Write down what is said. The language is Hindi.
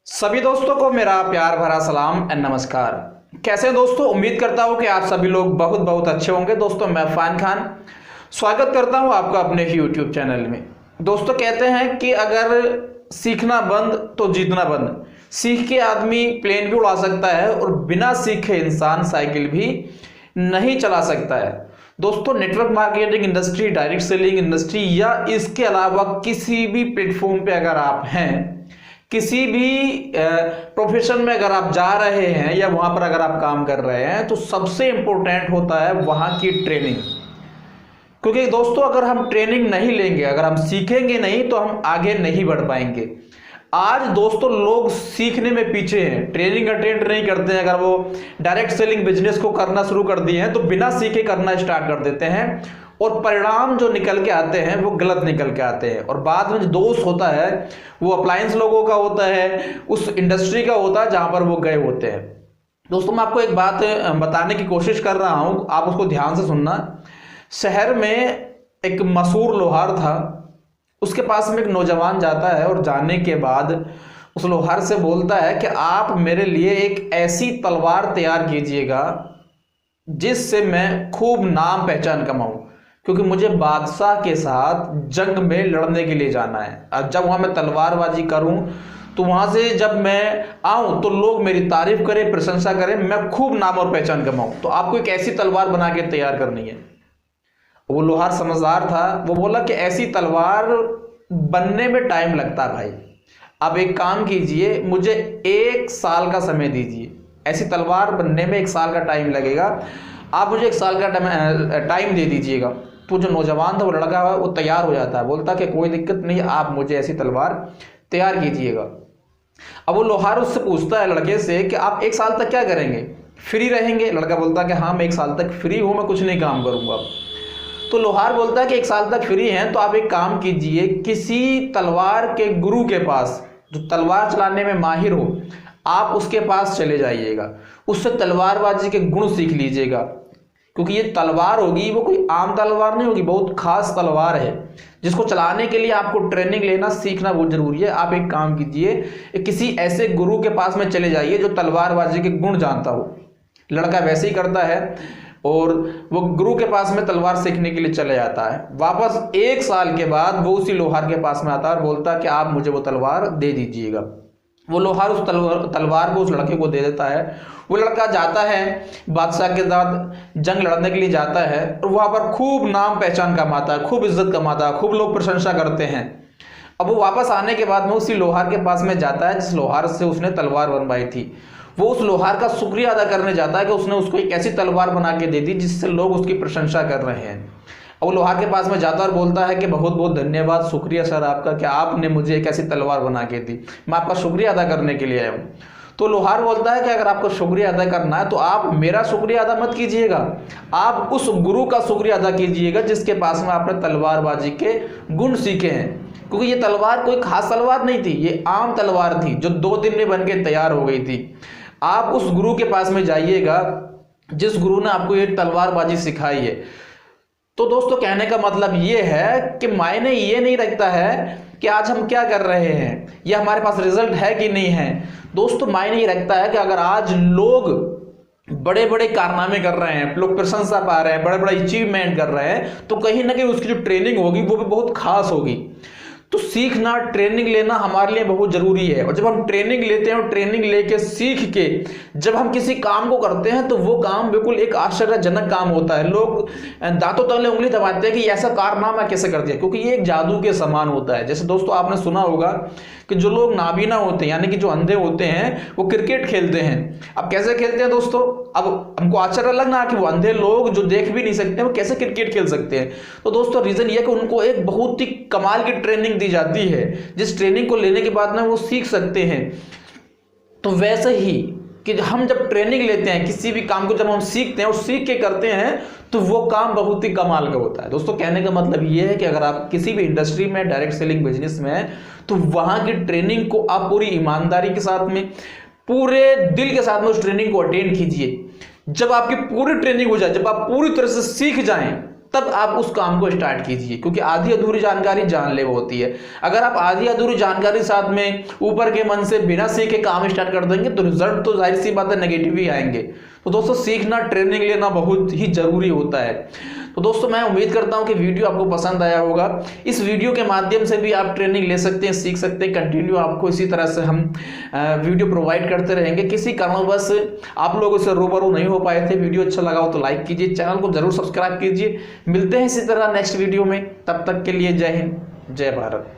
सभी दोस्तों को मेरा प्यार भरा सलाम एंड नमस्कार। कैसे हैं दोस्तों? उम्मीद करता हूं कि आप सभी लोग बहुत बहुत अच्छे होंगे। दोस्तों मैं फ़ान खान स्वागत करता हूं आपका अपने YouTube चैनल में। दोस्तों कहते हैं कि अगर सीखना बंद तो जीतना बंद। सीख के आदमी प्लेन भी उड़ा सकता है और बिना सीखे इंसान साइकिल भी नहीं चला सकता है। दोस्तों network marketing industry, direct selling industry या इसके अलावा किसी भी प्लेटफॉर्म पे अगर आप हैं, किसी भी प्रोफेशन में अगर आप जा रहे हैं या वहां पर अगर आप काम कर रहे हैं, तो सबसे इंपॉर्टेंट होता है वहां की ट्रेनिंग। क्योंकि दोस्तों अगर हम ट्रेनिंग नहीं लेंगे, अगर हम सीखेंगे नहीं, तो हम आगे नहीं बढ़ पाएंगे। आज दोस्तों लोग सीखने में पीछे हैं, ट्रेनिंग अटेंड नहीं करते हैं। अगर वो डायरेक्ट सेलिंग बिजनेस को करना शुरू कर दिए हैं तो बिना सीखे करना स्टार्ट कर देते हैं और परिणाम जो निकल के आते हैं वो गलत निकल के आते हैं। और बाद में जो दोष होता है वो अप्लायंस लोगों का होता है, उस इंडस्ट्री का होता है जहां पर वो गए होते हैं। दोस्तों मैं आपको एक बात बताने की कोशिश कर रहा हूं, आप उसको ध्यान से सुनना। शहर में एक मशहूर लोहार था, उसके पास में एक नौजवान जाता है और जाने के बाद उस लोहार से बोलता है कि आप मेरे लिए एक ऐसी तलवार तैयार कीजिएगा जिससे मैं खूब नाम पहचान कमाऊं, क्योंकि मुझे बादशाह के साथ जंग में लड़ने के लिए जाना है। अब जब वहां मैं तलवारबाजी करूं तो वहां से जब मैं आऊं तो लोग मेरी तारीफ करें, प्रशंसा करें, मैं खूब नाम और पहचान कमाऊं। तो आपको एक ऐसी तलवार बना के तैयार करनी है। वो लोहार समझदार था, वो बोला कि ऐसी तलवार बनने में टाइम लगता है भाई, आप एक काम कीजिए, मुझे 1 साल का समय दीजिए। ऐसी तलवार बनने में 1 साल का टाइम लगेगा, आप मुझे 1 साल का टाइम दे दीजिएगा। तो जो नौजवान था, वो लड़का है, वो तैयार हो जाता है, बोलता कि कोई दिक्कत नहीं, आप मुझे ऐसी तलवार तैयार कीजिएगा। अब वो लोहार उससे पूछता है लड़के से कि आप 1 साल तक क्या करेंगे, फ्री रहेंगे? लड़का बोलता है कि हाँ मैं 1 साल तक फ्री हूं, मैं कुछ नहीं काम करूंगा। तो लोहार बोलता है कि 1 साल तक फ्री हैं तो आप एक काम कीजिए, किसी तलवार के गुरु के पास जो तलवार चलाने में माहिर हो, आप उसके पास चले जाइएगा, उससे तलवारबाजी के गुण सीख लीजिएगा। क्योंकि ये तलवार होगी वो कोई आम तलवार नहीं होगी, बहुत खास तलवार है जिसको चलाने के लिए आपको ट्रेनिंग लेना, सीखना बहुत जरूरी है। आप एक काम कीजिए, किसी ऐसे गुरु के पास में चले जाइए जो तलवारबाजी के गुण जानता हो। लड़का वैसे ही करता है और वो गुरु के पास में तलवार सीखने के लिए चले जाता है। वापस 1 साल के बाद वो उसी लोहार के पास में आता है और बोलता है कि आप मुझे वो तलवार दे दीजिएगा। वो लोहार उस तलवार को उस लड़के को दे देता है। वो लड़का जाता है, बादशाह के साथ जंग लड़ने के लिए जाता है और वहां पर खूब नाम पहचान कमाता है, खूब इज्जत कमाता है, खूब लोग प्रशंसा करते हैं। अब वो वापस आने के बाद में उसी लोहार के पास में जाता है जिस लोहार से उसने तलवार बनवाई थी। वो उस लोहार का शुक्रिया अदा करने जाता है कि उसने उसको एक ऐसी तलवार बना के दे दी जिससे लोग उसकी प्रशंसा कर रहे हैं। अब वो लोहार के पास में जाता है और बोलता है कि बहुत बहुत धन्यवाद, शुक्रिया सर आपका कि आपने मुझे एक ऐसी तलवार बना के दी, मैं आपका शुक्रिया अदा करने के लिए आया हूँ। तो लोहार बोलता है कि अगर आपको शुक्रिया अदा करना है तो आप मेरा शुक्रिया अदा मत कीजिएगा, आप उस गुरु का शुक्रिया अदा कीजिएगा जिसके पास में आपने तलवारबाजी के गुण सीखे हैं। क्योंकि ये तलवार कोई खास तलवार नहीं थी, ये आम तलवार थी जो 2 दिन में बन के तैयार हो गई थी। आप उस गुरु के पास में जाइएगा जिस गुरु ने आपको ये तलवारबाजी सिखाई है। तो दोस्तों कहने का मतलब ये है कि मायने ये नहीं रखता है कि आज हम क्या कर रहे हैं या हमारे पास रिजल्ट है कि नहीं है। दोस्तों मायने ये रखता है कि अगर आज लोग बड़े बड़े कारनामे कर रहे हैं, लोग प्रशंसा पा रहे हैं, बड़े बड़े अचीवमेंट कर रहे हैं, तो कहीं ना कहीं उसकी जो ट्रेनिंग होगी वो भी बहुत खास होगी। तो सीखना, ट्रेनिंग लेना हमारे लिए बहुत जरूरी है। और जब हम ट्रेनिंग लेते हैं और ट्रेनिंग लेके सीख के जब हम किसी काम को करते हैं तो वो काम बिल्कुल एक आश्चर्यजनक काम होता है। लोग दांतों तले उंगली दबाते हैं कि ऐसा कारनामा कैसे कर दिया, क्योंकि ये एक जादू के समान होता है। जैसे दोस्तों आपने सुना होगा कि जो लोग नाबीना होते हैं यानी कि जो अंधे होते हैं वो क्रिकेट खेलते हैं। अब कैसे खेलते हैं दोस्तों? अब हमको आश्चर्य लगना कि वो अंधे लोग जो देख भी नहीं सकते वो कैसे क्रिकेट खेल सकते हैं। तो दोस्तों रीजन ये कि उनको एक बहुत ही कमाल की ट्रेनिंग दी जाती है, जिस ट्रेनिंग को लेने के बाद में वो सीख सकते हैं। तो वैसे ही कि हम जब ट्रेनिंग लेते हैं किसी भी काम को, जब हम सीखते हैं और सीख के करते हैं तो वो काम बहुत ही कमाल का होता है। दोस्तों कहने का मतलब ये है कि अगर आप किसी भी इंडस्ट्री में, डायरेक्ट सेलिंग बिजनेस में हैं, तो वहां की ट्रेनिंग को आप पूरी ईमानदारी के साथ में, पूरे दिल के साथ में उस ट्रेनिंग को अटेंड कीजिए। जब आपकी पूरी ट्रेनिंग हो जाए, जब आप पूरी तरह से सीख जाएं, तब आप उस काम को स्टार्ट कीजिए, क्योंकि आधी अधूरी जानकारी जानलेवा होती है। अगर आप आधी अधूरी जानकारी साथ में ऊपर के मन से बिना सीखे काम स्टार्ट कर देंगे तो रिजल्ट तो जाहिर सी बात है नेगेटिव ही आएंगे। तो दोस्तों सीखना, ट्रेनिंग लेना बहुत ही जरूरी होता है। तो दोस्तों मैं उम्मीद करता हूं कि वीडियो आपको पसंद आया होगा। इस वीडियो के माध्यम से भी आप ट्रेनिंग ले सकते हैं, सीख सकते हैं। कंटिन्यू आपको इसी तरह से हम वीडियो प्रोवाइड करते रहेंगे। किसी कारणवश आप लोगों से रूबरू नहीं हो पाए थे, वीडियो अच्छा लगा हो तो लाइक कीजिए, चैनल को जरूर सब्सक्राइब कीजिए। मिलते हैं इसी तरह नेक्स्ट वीडियो में, तब तक के लिए जय हिंद, जय भारत।